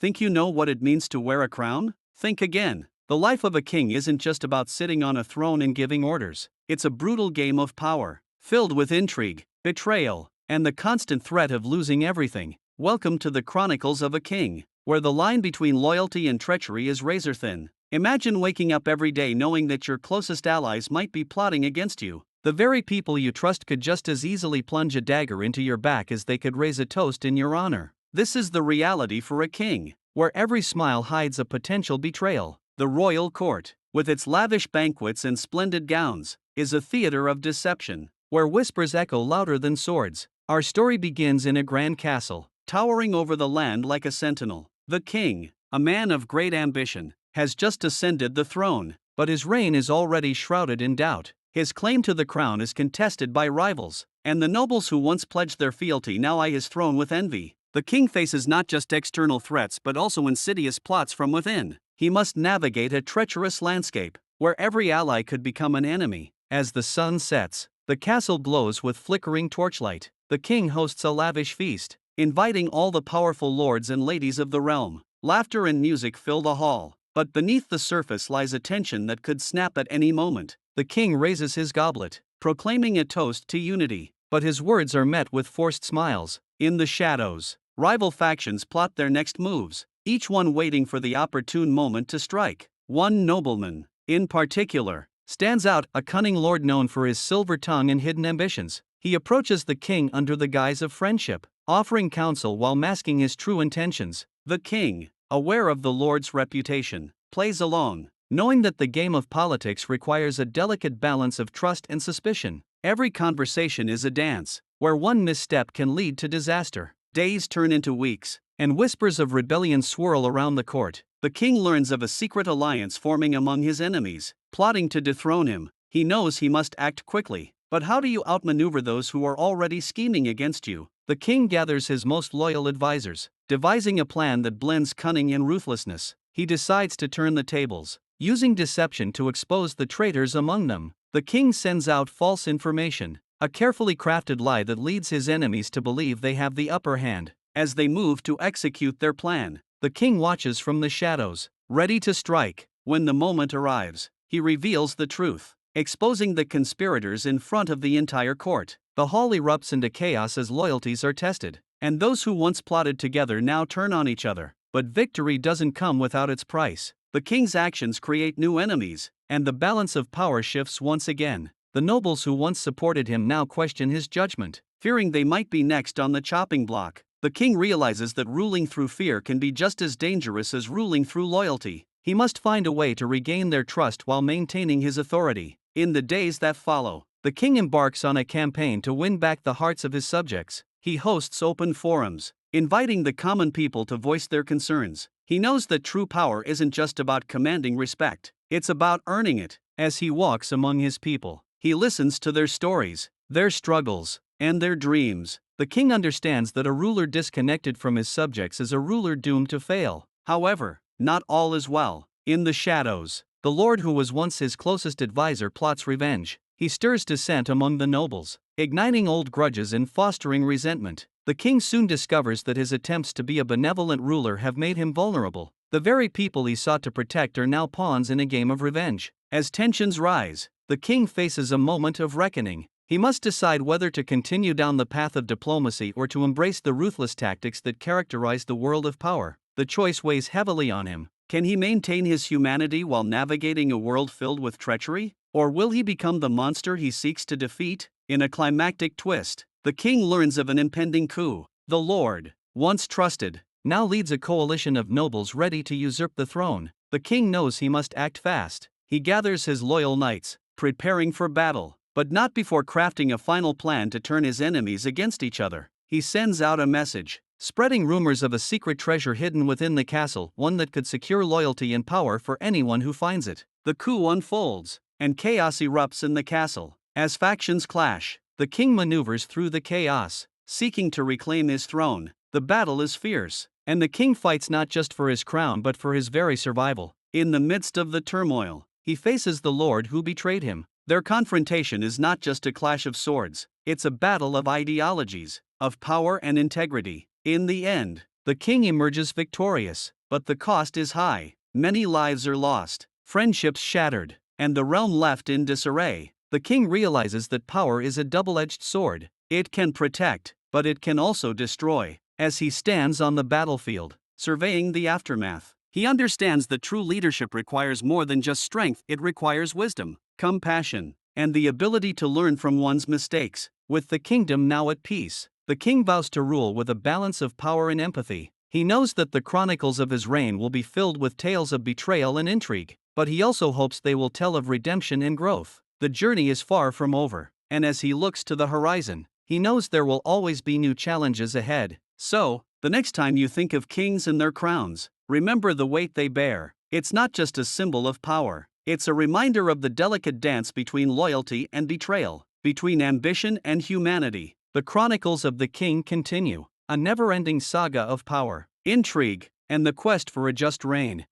Think you know what it means to wear a crown? Think again. The life of a king isn't just about sitting on a throne and giving orders. It's a brutal game of power, filled with intrigue, betrayal, and the constant threat of losing everything. Welcome to the Chronicles of a King, where the line between loyalty and treachery is razor thin. Imagine waking up every day knowing that your closest allies might be plotting against you. The very people you trust could just as easily plunge a dagger into your back as they could raise a toast in your honor. This is the reality for a king, where every smile hides a potential betrayal. The royal court, with its lavish banquets and splendid gowns, is a theater of deception, where whispers echo louder than swords. Our story begins in a grand castle, towering over the land like a sentinel. The king, a man of great ambition, has just ascended the throne, but his reign is already shrouded in doubt. His claim to the crown is contested by rivals, and the nobles who once pledged their fealty now eye his throne with envy. The king faces not just external threats but also insidious plots from within. He must navigate a treacherous landscape, where every ally could become an enemy. As the sun sets, the castle glows with flickering torchlight. The king hosts a lavish feast, inviting all the powerful lords and ladies of the realm. Laughter and music fill the hall, but beneath the surface lies a tension that could snap at any moment. The king raises his goblet, proclaiming a toast to unity, but his words are met with forced smiles. In the shadows, rival factions plot their next moves, each one waiting for the opportune moment to strike. One nobleman, in particular, stands out, a cunning lord known for his silver tongue and hidden ambitions. He approaches the king under the guise of friendship, offering counsel while masking his true intentions. The king, aware of the lord's reputation, plays along, knowing that the game of politics requires a delicate balance of trust and suspicion. Every conversation is a dance, where one misstep can lead to disaster. Days turn into weeks, and whispers of rebellion swirl around the court. The king learns of a secret alliance forming among his enemies, plotting to dethrone him. He knows he must act quickly, but how do you outmaneuver those who are already scheming against you? The king gathers his most loyal advisors, devising a plan that blends cunning and ruthlessness. He decides to turn the tables, using deception to expose the traitors among them. The king sends out false information, a carefully crafted lie that leads his enemies to believe they have the upper hand. As they move to execute their plan, the king watches from the shadows, ready to strike. When the moment arrives, he reveals the truth, exposing the conspirators in front of the entire court. The hall erupts into chaos as loyalties are tested, and those who once plotted together now turn on each other. But victory doesn't come without its price. The king's actions create new enemies, and the balance of power shifts once again. The nobles who once supported him now question his judgment, fearing they might be next on the chopping block. The king realizes that ruling through fear can be just as dangerous as ruling through loyalty. He must find a way to regain their trust while maintaining his authority. In the days that follow, the king embarks on a campaign to win back the hearts of his subjects. He hosts open forums, inviting the common people to voice their concerns. He knows that true power isn't just about commanding respect, it's about earning it. As he walks among his people, he listens to their stories, their struggles, and their dreams. The king understands that a ruler disconnected from his subjects is a ruler doomed to fail. However, not all is well. In the shadows, the lord who was once his closest advisor plots revenge. He stirs dissent among the nobles, igniting old grudges and fostering resentment. The king soon discovers that his attempts to be a benevolent ruler have made him vulnerable. The very people he sought to protect are now pawns in a game of revenge. As tensions rise, the king faces a moment of reckoning. He must decide whether to continue down the path of diplomacy or to embrace the ruthless tactics that characterize the world of power. The choice weighs heavily on him. Can he maintain his humanity while navigating a world filled with treachery? Or will he become the monster he seeks to defeat? In a climactic twist, the king learns of an impending coup. The lord, once trusted, now leads a coalition of nobles ready to usurp the throne. The king knows he must act fast. He gathers his loyal knights, preparing for battle, but not before crafting a final plan to turn his enemies against each other. He sends out a message, spreading rumors of a secret treasure hidden within the castle, one that could secure loyalty and power for anyone who finds it. The coup unfolds, and chaos erupts in the castle. As factions clash, the king maneuvers through the chaos, seeking to reclaim his throne. The battle is fierce, and the king fights not just for his crown but for his very survival. In the midst of the turmoil, he faces the lord who betrayed him. Their confrontation is not just a clash of swords, it's a battle of ideologies, of power and integrity. In the end, The king emerges victorious, but the cost is high. Many lives are lost, friendships shattered, and the realm left in disarray. The king realizes that power is a double-edged sword. It can protect, but it can also destroy. As he stands on the battlefield, surveying the aftermath, he understands that true leadership requires more than just strength, it requires wisdom, compassion, and the ability to learn from one's mistakes. With the kingdom now at peace, the king vows to rule with a balance of power and empathy. He knows that the chronicles of his reign will be filled with tales of betrayal and intrigue, but he also hopes they will tell of redemption and growth. The journey is far from over, and as he looks to the horizon, he knows there will always be new challenges ahead. So, the next time you think of kings and their crowns, remember the weight they bear. It's not just a symbol of power, it's a reminder of the delicate dance between loyalty and betrayal, between ambition and humanity. The chronicles of the king continue, a never-ending saga of power, intrigue, and the quest for a just reign.